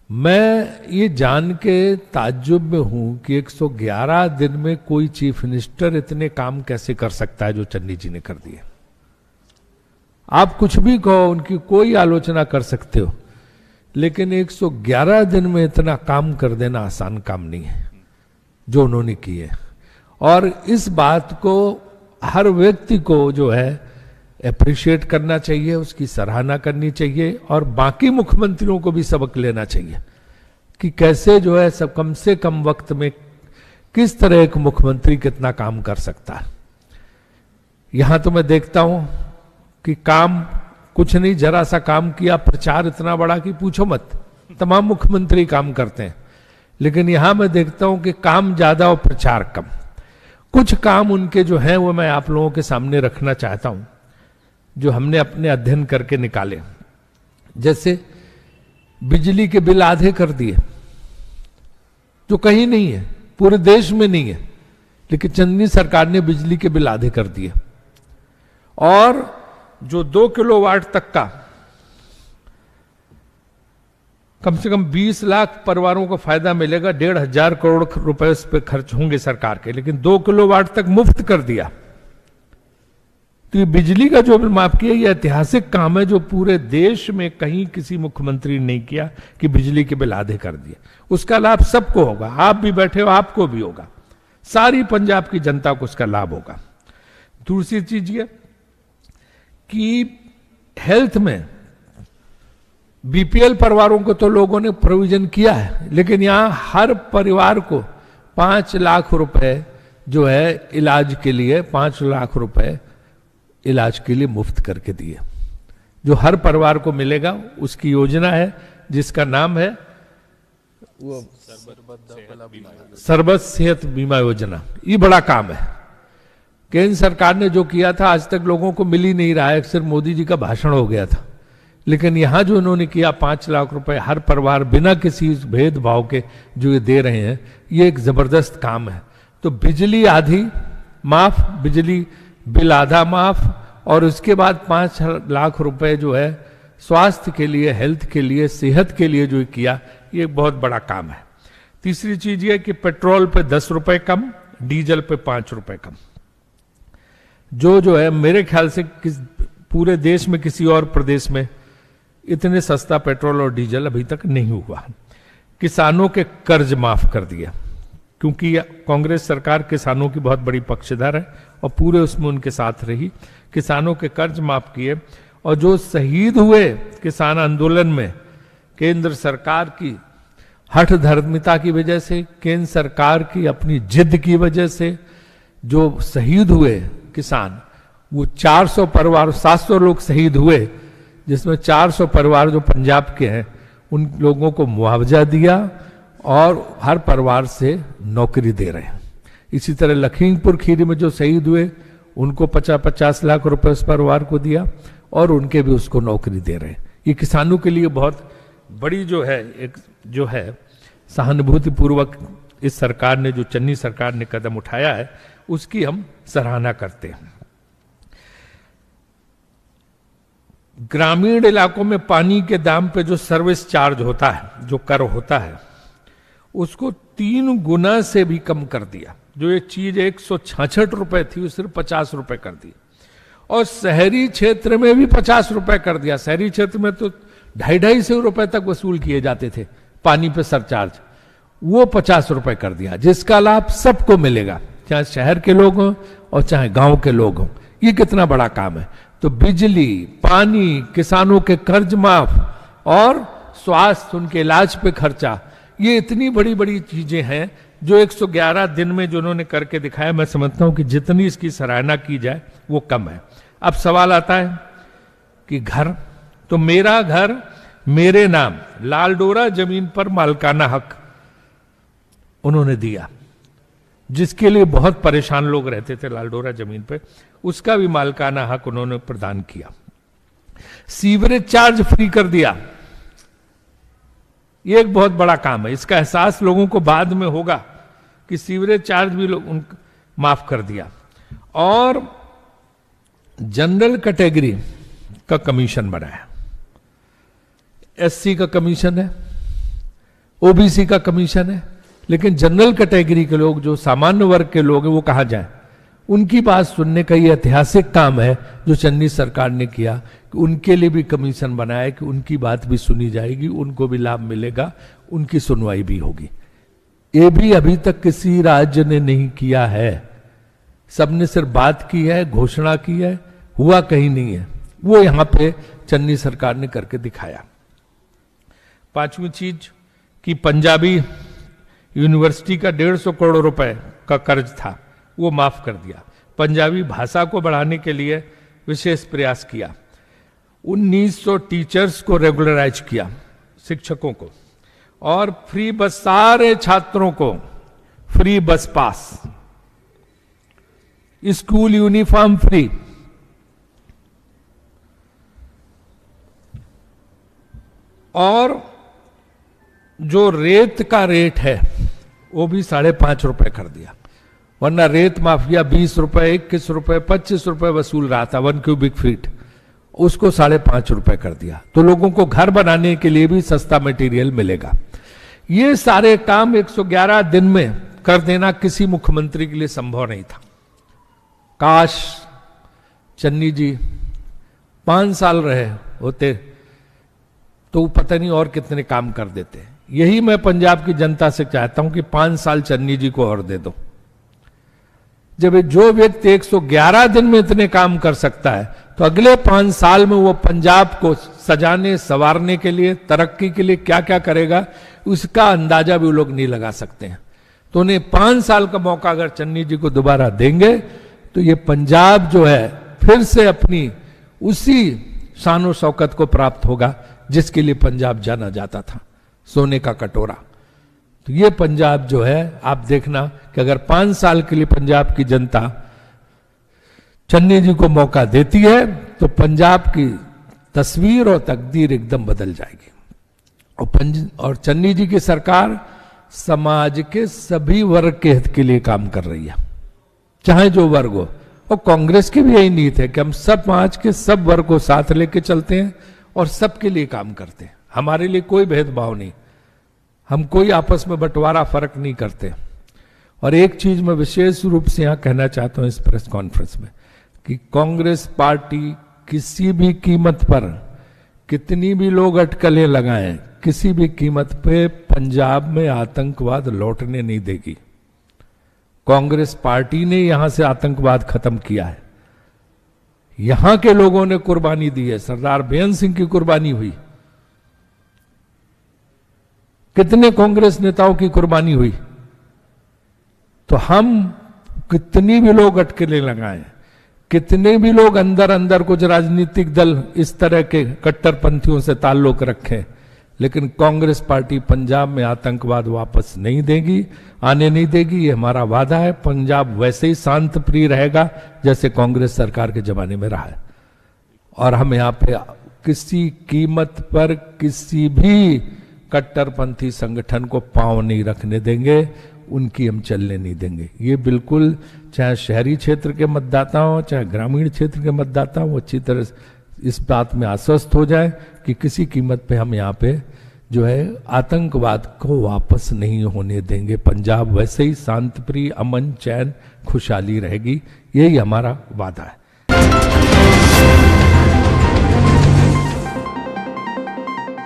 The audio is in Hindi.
मैं ये जान के ताज्जुब में हूं कि 111 दिन में कोई चीफ मिनिस्टर इतने काम कैसे कर सकता है जो चन्नी जी ने कर दिए। आप कुछ भी कहो, उनकी कोई आलोचना कर सकते हो, लेकिन 111 दिन में इतना काम कर देना आसान काम नहीं है जो उन्होंने किए। और इस बात को हर व्यक्ति को जो है अप्रिशिएट करना चाहिए, उसकी सराहना करनी चाहिए, और बाकी मुख्यमंत्रियों को भी सबक लेना चाहिए कि कैसे जो है सब कम से कम वक्त में किस तरह एक मुख्यमंत्री कितना काम कर सकता है। यहां तो मैं देखता हूं कि काम कुछ नहीं, जरा सा काम किया, प्रचार इतना बड़ा कि पूछो मत। तमाम मुख्यमंत्री काम करते हैं, लेकिन यहां मैं देखता हूं कि काम ज्यादा और प्रचार कम। कुछ काम उनके जो हैं वो मैं आप लोगों के सामने रखना चाहता हूं, जो हमने अपने अध्ययन करके निकाले। जैसे बिजली के बिल आधे कर दिए, जो कहीं नहीं है, पूरे देश में नहीं है, लेकिन चन्नी सरकार ने बिजली के बिल आधे कर दिए। और जो 2 किलोवाट तक का कम से कम 20 लाख परिवारों को फायदा मिलेगा, 1,500 करोड़ रुपए उस पर खर्च होंगे सरकार के, लेकिन 2 किलोवाट तक मुफ्त कर दिया। तो ये बिजली का जो बिल माफ किया, ये ऐतिहासिक काम है जो पूरे देश में कहीं किसी मुख्यमंत्री ने नहीं किया कि बिजली के बिल आधे कर दिए। उसका लाभ सबको होगा, आप भी बैठे हो आपको भी होगा, सारी पंजाब की जनता को उसका लाभ होगा। दूसरी चीज ये कि हेल्थ में बीपीएल परिवारों को तो लोगों ने प्रोविजन किया है, लेकिन यहां हर परिवार को 5 लाख रुपए जो है इलाज के लिए, 5 लाख रुपए इलाज के लिए मुफ्त करके दिए, जो हर परिवार को मिलेगा। उसकी योजना है जिसका नाम है वो सर्वत सेहत बीमा योजना। ये बड़ा काम है। केंद्र सरकार ने जो किया था आज तक लोगों को मिल ही नहीं रहा है, सिर्फ मोदी जी का भाषण हो गया था। लेकिन यहां जो उन्होंने किया 5 लाख रुपए हर परिवार बिना किसी भेदभाव के जो ये दे रहे हैं, ये एक जबरदस्त काम है। तो बिजली आधी माफ, बिजली बिल आधा माफ, और उसके बाद 5 लाख रुपए जो है स्वास्थ्य के लिए, हेल्थ के लिए, सेहत के लिए जो किया, ये बहुत बड़ा काम है। तीसरी चीज ये कि पेट्रोल पे 10 रुपए कम, डीजल पे 5 रुपए कम। जो है मेरे ख्याल से पूरे देश में किसी और प्रदेश में इतने सस्ता पेट्रोल और डीजल अभी तक नहीं हुआ। किसानों के कर्ज माफ कर दिया, क्योंकि कांग्रेस सरकार किसानों की बहुत बड़ी पक्षधर है और पूरे उसमें उनके साथ रही। किसानों के कर्ज माफ किए, और जो शहीद हुए किसान आंदोलन में केंद्र सरकार की हठ धर्मिता की वजह से, केंद्र सरकार की अपनी जिद की वजह से जो शहीद हुए किसान, वो 400 परिवार, 700 लोग शहीद हुए, जिसमें 400 परिवार जो पंजाब के हैं, उन लोगों को मुआवजा दिया और हर परिवार से नौकरी दे रहे हैं। इसी तरह लखीमपुर खीरी में जो शहीद हुए उनको 50-50 लाख रुपए उस परिवार को दिया, और उनके भी उसको नौकरी दे रहे हैं। ये किसानों के लिए बहुत बड़ी जो है एक जो है सहानुभूति पूर्वक इस सरकार ने, जो चन्नी सरकार ने कदम उठाया है, उसकी हम सराहना करते हैं। ग्रामीण इलाकों में पानी के दाम पे जो सर्विस चार्ज होता है, जो कर होता है, उसको 3 गुना से भी कम कर दिया। जो ये चीज 166 रुपए थी, वो सिर्फ 50 रुपए कर दी। और शहरी क्षेत्र में भी 50 रुपए कर दिया। शहरी क्षेत्र में तो 250 रुपए तक वसूल किए जाते थे पानी पे सरचार्ज, वो 50 रुपए कर दिया, जिसका लाभ सबको मिलेगा, चाहे शहर के लोग हों और चाहे गांव के लोग हों। ये कितना बड़ा काम है। तो बिजली, पानी, किसानों के कर्ज माफ और स्वास्थ्य, उनके इलाज पे खर्चा, ये इतनी बड़ी बड़ी चीजें हैं जो 111 दिन में जो उन्होंने करके दिखाया। मैं समझता हूं कि जितनी इसकी सराहना की जाए वो कम है। अब सवाल आता है कि घर, तो मेरा घर मेरे नाम, लालडोरा जमीन पर मालकाना हक उन्होंने दिया, जिसके लिए बहुत परेशान लोग रहते थे लालडोरा जमीन पे, उसका भी मालकाना हक उन्होंने प्रदान किया। सीवरेज चार्ज फ्री कर दिया, ये एक बहुत बड़ा काम है। इसका एहसास लोगों को बाद में होगा कि सीवरेज चार्ज भी लोग माफ कर दिया। और जनरल कैटेगरी का कमीशन बढ़ाया, एससी का कमीशन है, ओबीसी का कमीशन है, लेकिन जनरल कैटेगरी के लोग, जो सामान्य वर्ग के लोग हैं, वो कहां जाएं? उनकी बात सुनने का ये ऐतिहासिक काम है जो चन्नी सरकार ने किया कि उनके लिए भी कमीशन बनाया कि उनकी बात भी सुनी जाएगी, उनको भी लाभ मिलेगा, उनकी सुनवाई भी होगी। ये भी अभी तक किसी राज्य ने नहीं किया है। सबने सिर्फ बात की है, घोषणा की है, हुआ कहीं नहीं है। वो यहां पे चन्नी सरकार ने करके दिखाया। पांचवी चीज कि पंजाबी यूनिवर्सिटी का 150 करोड़ रुपए का कर्ज था, वो माफ कर दिया। पंजाबी भाषा को बढ़ाने के लिए विशेष प्रयास किया। 1900 टीचर्स को रेगुलराइज किया, शिक्षकों को, और फ्री बस, सारे छात्रों को फ्री बस पास, स्कूल यूनिफॉर्म फ्री, और जो रेत का रेट है वो भी 5.5 रुपए कर दिया। वरना रेत माफिया 20 रुपए, 21 रुपए, 25 रुपए वसूल रहा था 1 क्यूबिक फीट, उसको 5.5 रुपए कर दिया। तो लोगों को घर बनाने के लिए भी सस्ता मटेरियल मिलेगा। ये सारे काम 111 दिन में कर देना किसी मुख्यमंत्री के लिए संभव नहीं था। काश चन्नी जी 5 साल रहे होते तो पता नहीं और कितने काम कर देते। यही मैं पंजाब की जनता से चाहता हूं कि 5 साल चन्नी जी को और दे दो। जब जो व्यक्ति 111 दिन में इतने काम कर सकता है, तो अगले 5 साल में वो पंजाब को सजाने संवारने के लिए, तरक्की के लिए क्या क्या करेगा, उसका अंदाजा भी वो लोग नहीं लगा सकते हैं। तो उन्हें 5 साल का मौका अगर चन्नी जी को दोबारा देंगे तो ये पंजाब जो है फिर से अपनी उसी शान शौकत को प्राप्त होगा जिसके लिए पंजाब जाना जाता था, सोने का कटोरा। तो ये पंजाब जो है, आप देखना कि अगर 5 साल के लिए पंजाब की जनता चन्नी जी को मौका देती है तो पंजाब की तस्वीर और तकदीर एकदम बदल जाएगी। और चन्नी जी की सरकार समाज के सभी वर्ग के हित के लिए काम कर रही है, चाहे जो वर्ग हो। और कांग्रेस की भी यही नीति है कि हम सब समाज के सब वर्ग को साथ लेके चलते हैं और सबके लिए काम करते हैं। हमारे लिए कोई भेदभाव नहीं, हम कोई आपस में बंटवारा फर्क नहीं करते। और एक चीज मैं विशेष रूप से यहां कहना चाहता हूं इस प्रेस कॉन्फ्रेंस में कि कांग्रेस पार्टी किसी भी कीमत पर, कितनी भी लोग अटकलें लगाएं, किसी भी कीमत पे पंजाब में आतंकवाद लौटने नहीं देगी। कांग्रेस पार्टी ने यहां से आतंकवाद खत्म किया है। यहां के लोगों ने कुर्बानी दी है, सरदार बेअंत सिंह की कुर्बानी हुई, कितने कांग्रेस नेताओं की कुर्बानी हुई। तो हम कितनी भी लोग अटकलें लगाएं, कितने भी लोग अंदर अंदर कुछ राजनीतिक दल इस तरह के कट्टरपंथियों से ताल्लुक रखें, लेकिन कांग्रेस पार्टी पंजाब में आतंकवाद वापस नहीं देगी, आने नहीं देगी। ये हमारा वादा है। पंजाब वैसे ही शांत प्रिय रहेगा जैसे कांग्रेस सरकार के जमाने में रहा है। और हम यहाँ पे किसी कीमत पर किसी भी कट्टरपंथी संगठन को पांव नहीं रखने देंगे, उनकी हम चलने नहीं देंगे। ये बिल्कुल, चाहे शहरी क्षेत्र के मतदाता हो चाहे ग्रामीण क्षेत्र के मतदाता हो, अच्छी तरह इस बात में आश्वस्त हो जाए कि किसी कीमत पे हम यहाँ पे जो है आतंकवाद को वापस नहीं होने देंगे। पंजाब वैसे ही शांत प्रिय, अमन, चैन, खुशहाली रहेगी। यही हमारा वादा है।